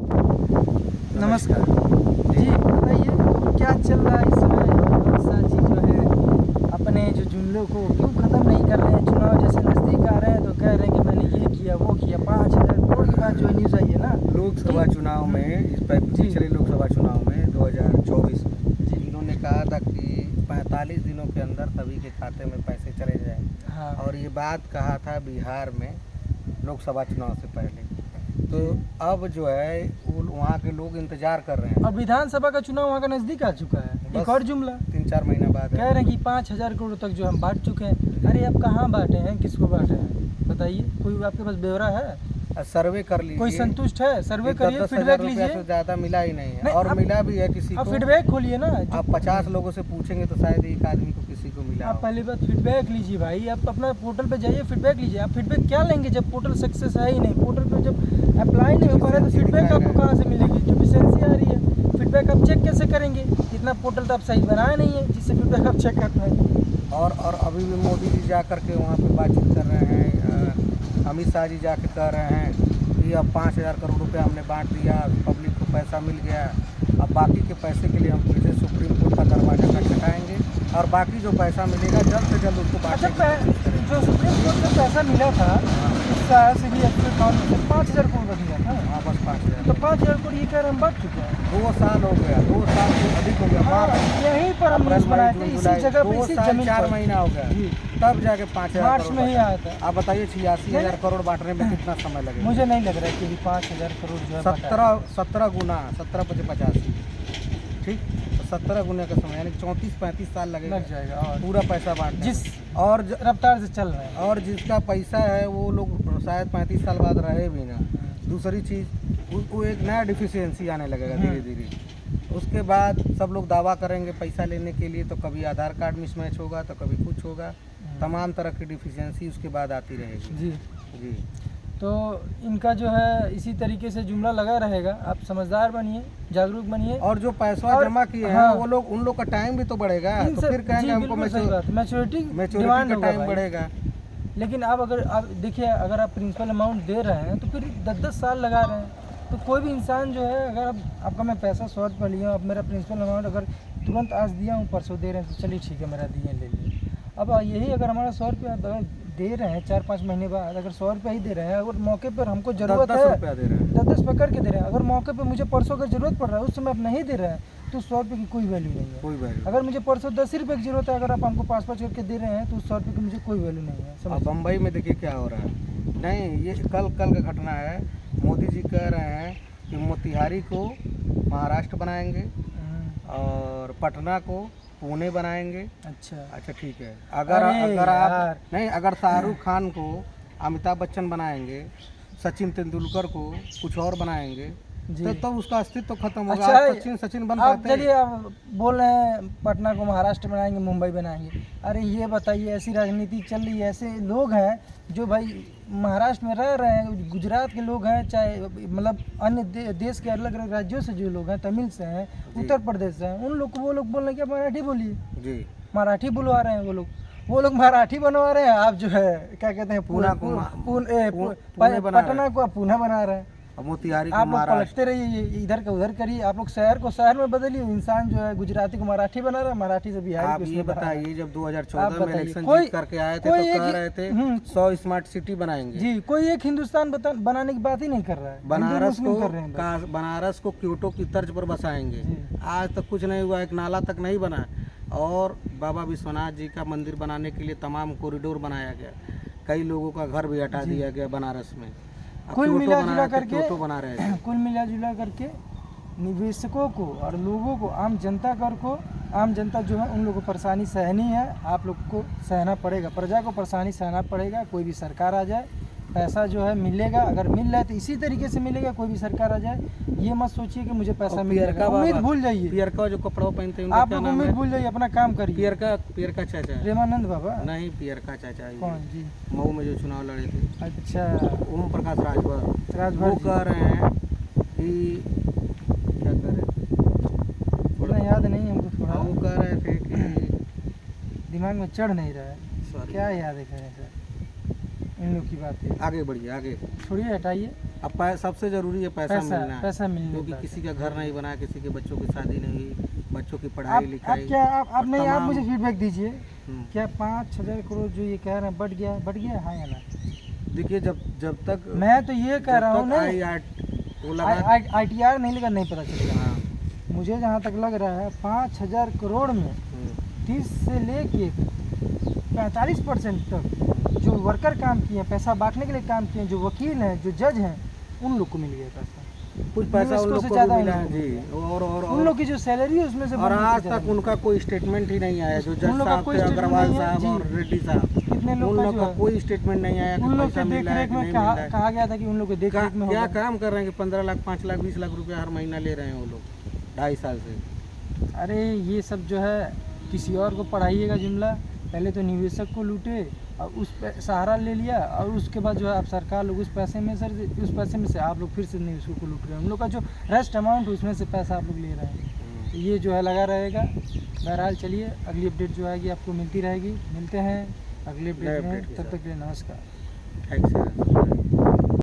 नमस्कार जी, बताइए क्या चल रहा है इस समय? साची जो है अपने जो जुमलों को क्यों ख़त्म नहीं कर रहे हैं? चुनाव जैसे नज़दीक आ रहे हैं तो कह रहे हैं कि मैंने ये किया वो किया। 5,000 करोड़ की बात जो है न्यूज़ आई है ना लोकसभा चुनाव में, इस पिछले लोकसभा चुनाव में 2024 में इन्होंने कहा था कि 45 दिनों के अंदर सभी के खाते में पैसे चले जाएंगे। हाँ। और ये बात कहा था बिहार में लोकसभा चुनाव से पहले। तो अब जो है वहाँ के लोग इंतजार कर रहे हैं। और विधानसभा का चुनाव वहाँ का नज़दीक आ चुका है। एक और जुमला 3-4 महीना बाद कह रहे हैं कि 5,000 करोड़ तक जो हम बांट चुके हैं। अरे अब कहाँ बांटे हैं, किसको बांटे हैं बताइए? कोई आपके पास ब्यौरा है? सर्वे कर लीजिए। कोई संतुष्ट है? सर्वे करिए, 10,000 फीडबैक रुपया लीजिए। से ज़्यादा मिला ही नहीं है। नहीं, और अब मिला भी है किसी आप को। फीडबैक खोलिए ना। आप 50 लोगों से पूछेंगे तो शायद एक आदमी को किसी को मिला आप हो। पहली बात फीडबैक लीजिए भाई। आप अपना पोर्टल पे जाइए, फीडबैक लीजिए। आप फीडबैक क्या लेंगे जब पोर्टल सक्सेस है ही नहीं? पोर्टल पे जब अप्लाई नहीं हो पा रहा है तो फीडबैक आपको कहाँ से मिलेगी? डिफिशिएंसी आ रही है, फीडबैक आप चेक कैसे करेंगे? इतना पोर्टल तो आप सही बनाया नहीं है जिससे फीडबैक आप चेक कर पाएंगे। और अभी भी मोदी जी जा कर के वहाँ पे बातचीत कर रहे हैं। अमित शाह जी जाके कह रहे हैं कि अब 5,000 करोड़ रुपया हमने बांट दिया, पब्लिक को पैसा मिल गया। अब बाकी के पैसे के लिए हम फिर से सुप्रीम कोर्ट का दरवाजा खटखटाएंगे और बाकी जो पैसा मिलेगा जल्द से जल्द उसको अच्छा, बांटेंगे। जो सुप्रीम कोर्ट से पैसा मिला था उसका सिविल अकाउंट में 5,000 करोड़ का मिला था। हाँ, बस 5,000। तो 5,000 करोड़ ये कह रहे हम बांट चुके हैं। 2 साल हो गया, 2 साल से अधिक हो गया। हाँ, यहीं पर हम न्यूज़ बनाए थे, इसी जगह पे, 2 इसी साल जमीन 4 पर। महीना हो गया, जी। तब जाके 5,000 मार्च करोड़ में ही बांटा। आया था। आप बताइए 86,000 करोड़ बांटने में कितना समय लगेगा? मुझे नहीं लग रहा है कि 5,000 करोड़ जो है बांटा है। 17 गुना, 17 × 85, ठीक, 17 गुना का समय यानी 34-35 साल लगेगा। लग जाएगा। और पूरा पैसा बांटने जिस में। और रफ्तार से चल रहे हैं। और जिसका पैसा है वो लोग शायद 35 साल बाद रहे भी ना। दूसरी चीज़ वो एक नया डिफिशियंसी आने लगेगा धीरे धीरे। उसके बाद सब लोग दावा करेंगे पैसा लेने के लिए, तो कभी आधार कार्ड मिसमैच होगा तो कभी कुछ होगा। तमाम तरह की डिफिशियंसी उसके बाद आती रहेगी। जी जी। तो इनका जो है इसी तरीके से जुमला लगा रहेगा। आप समझदार बनिए, जागरूक बनिए। और जो पैसा और जमा किए हैं हाँ, वो लोग, उन लोग का टाइम भी तो बढ़ेगा। तो फिर कहेंगे हमको मैच्योरिटी मैच्योरिटी का टाइम बढ़ेगा। लेकिन आप अगर आप देखिए, अगर आप प्रिंसिपल अमाउंट दे रहे हैं तो फिर 10-10 साल लगा रहे हैं। तो कोई भी इंसान जो है, अगर आपका मैं पैसा 100 रुपये लिया, अब मेरा प्रिंसिपल अमाउंट अगर तुरंत आज दिया हूँ, परसों दे रहे हैं, तो चलिए ठीक है, मेरा दिए ले लिए। अब यही अगर हमारा 100 रुपया अगर दे रहे हैं 4-5 महीने बाद, अगर 100 रुपया ही दे रहे हैं, अगर मौके पर हमको ज़रूरत है 10 रुपया दे रहे हैं, 10-10 पकड़ के दे रहे हैं। अगर मौके पर मुझे परसों अगर ज़रूरत पड़ रहा है, उस समय आप नहीं दे रहे हैं, तो 100 रुपये की कोई वैल्यू नहीं है। कोई वैल्यू। अगर मुझे परसों 10 ही रुपये की जरूरत है, अगर आप हमको 5-5 करके दे रहे हैं, तो उस 100 रुपये की मुझे कोई वैल्यू नहीं है। अब बम्बई में देखिए क्या हो रहा है। नहीं, ये कल का घटना है। मोदी जी कह रहे हैं कि मोतिहारी को महाराष्ट्र बनाएंगे और पटना को पुणे बनाएंगे। अच्छा ठीक है। अगर आप नहीं, अगर शाहरुख खान को अमिताभ बच्चन बनाएंगे, सचिन तेंदुलकर को कुछ और बनाएंगे, तो उसका अस्तित्व खत्म होगा। अच्छा, सचिन बन आप पाते हैं। चलिए, आप बोल रहे हैं पटना को महाराष्ट्र बनाएंगे, मुंबई बनाएंगे। अरे ये बताइए, ऐसी राजनीति चल रही है, ऐसे लोग हैं जो भाई महाराष्ट्र में रह रहे हैं, गुजरात के लोग हैं, चाहे मतलब अन्य देश के अलग अलग राज्यों से जो लोग हैं, तमिल से हैं, उत्तर प्रदेश से हैं, उन लोग को वो लोग बोल रहे हैं कि मराठी बोलिए जी। मराठी बुलवा रहे हैं वो लोग मराठी बनवा रहे हैं। आप जो है क्या कहते हैं, पटना को पुणे बना रहे हैं। मोतिहारी को आप लोग महाराष्ट्र। पलटते रहिए, इधर का उधर करिए। आप लोग शहर को शहर में बदलिए। इंसान जो है गुजराती को मराठी बना रहा है, मराठी से बिहारी आप ये बताइए, जब 2014 में इलेक्शन जीत करके आए थे तो कह रहे थे 100 स्मार्ट सिटी बनाएंगे जी। कोई एक हिंदुस्तान बनाने की बात ही नहीं कर रहा है। बनारस को क्योटो की तर्ज पर बसाएंगे। आज तक कुछ नहीं हुआ, एक नाला तक नहीं बना। और बाबा विश्वनाथ जी का मंदिर बनाने के लिए तमाम कॉरिडोर बनाया गया। कई लोगों का घर भी हटा दिया गया बनारस में। कुल मिला जुला करके निवेशकों को और लोगों को, आम जनता जो है, उन लोगों को परेशानी सहनी है। आप लोग को सहना पड़ेगा, प्रजा को परेशानी सहना पड़ेगा। कोई भी सरकार आ जाए, पैसा जो है मिलेगा। अगर मिल रहा है तो इसी तरीके से मिलेगा। कोई भी सरकार आ जाए, ये मत सोचिए कि मुझे पैसा मिलेगा। उम्मीद भूल जाइए। पियर का जो कपड़ा पहनते हैं आप लोग उम्मीद भूल जाइए, अपना काम करिए। पियर का चाचा प्रेमानंद बाबा नहीं, पियर का चाचा कौन जी? मऊ में जो चुनाव लड़े थे। अच्छा, ओम प्रकाश राजभर वो कह रहे हैं कि क्या कह रहे थे, थोड़ा याद नहीं हमको। थोड़ा वो कह रहे थे कि दिमाग में चढ़ नहीं रहा है। क्या याद है सर इन लोग की बातें? आगे बढ़िए, आगे छोड़िए, हटाइए। अब सबसे जरूरी है पैसा मिलना है, पैसा मिलने क्योंकि का। किसी का घर नहीं बना, किसी के बच्चों की शादी नहीं हुई, बच्चों की आप पढ़ाई लिखाई। क्या आप नहीं, आप तमाम- मुझे फीडबैक दीजिए, हम्म। क्या 5,000 करोड़ जो ये कह रहे हैं बढ़ गया हाँ या ना? देखिए जब तक मैं तो ये कह रहा हूँ नहीं, वो लगा। ITR नहीं लगा, नहीं पता चलेगा। हाँ, मुझे जहाँ तक लग रहा है 5,000 करोड़ में 30 से लेके 45% तक जो वर्कर काम किए हैं, पैसा बांटने के लिए काम किए हैं, जो वकील हैं, जो जज हैं, उन लोग को मिल गया पैसा। कुछ पैसा उन निवेशकों लोग से को ज़्यादा भी मिला उन है लोगों को जी। उन लोग की जो सैलरी है उसमें से और बढ़ने आज से तक ज़्यादा उनका कोई स्टेटमेंट ही नहीं आया, जो उन जज लोग का साहब कोई थे, स्टेटमेंट अग्रवाल नहीं है साहब जी। और रेड्डी साहब, कितने लोग उन का लोग जो का है, कोई स्टेटमेंट नहीं आया कि उन लोग पैसा के मिल देख रहा है रेख कि में नहीं मिल रहा है। कहा गया था कि उन लोग के देख रेख में क्या होगा। काम कर रहे हैं कि 15 लाख 5 लाख 20 लाख रुपया हर महीना ले रहे हैं वो लोग 2.5 साल से। अरे ये सब जो है किसी और को पढ़ाइएगा जुमला, पहले तो निवेशक को लूटे और उस पे सहारा ले लिया, और उसके बाद जो है आप सरकार लोग उस पैसे में से आप लोग फिर से निवेशकों को लूट रहे हैं। उन लोग का जो रेस्ट अमाउंट है उसमें से पैसा आप लोग ले रहे हैं। तो ये जो है लगा रहेगा। बहरहाल चलिए, अगली अपडेट जो आएगी आपको मिलती रहेगी। मिलते हैं अगले अपडेट में, अपडेट के तब साथ। तक के लिए नमस्कार। थैंक्स।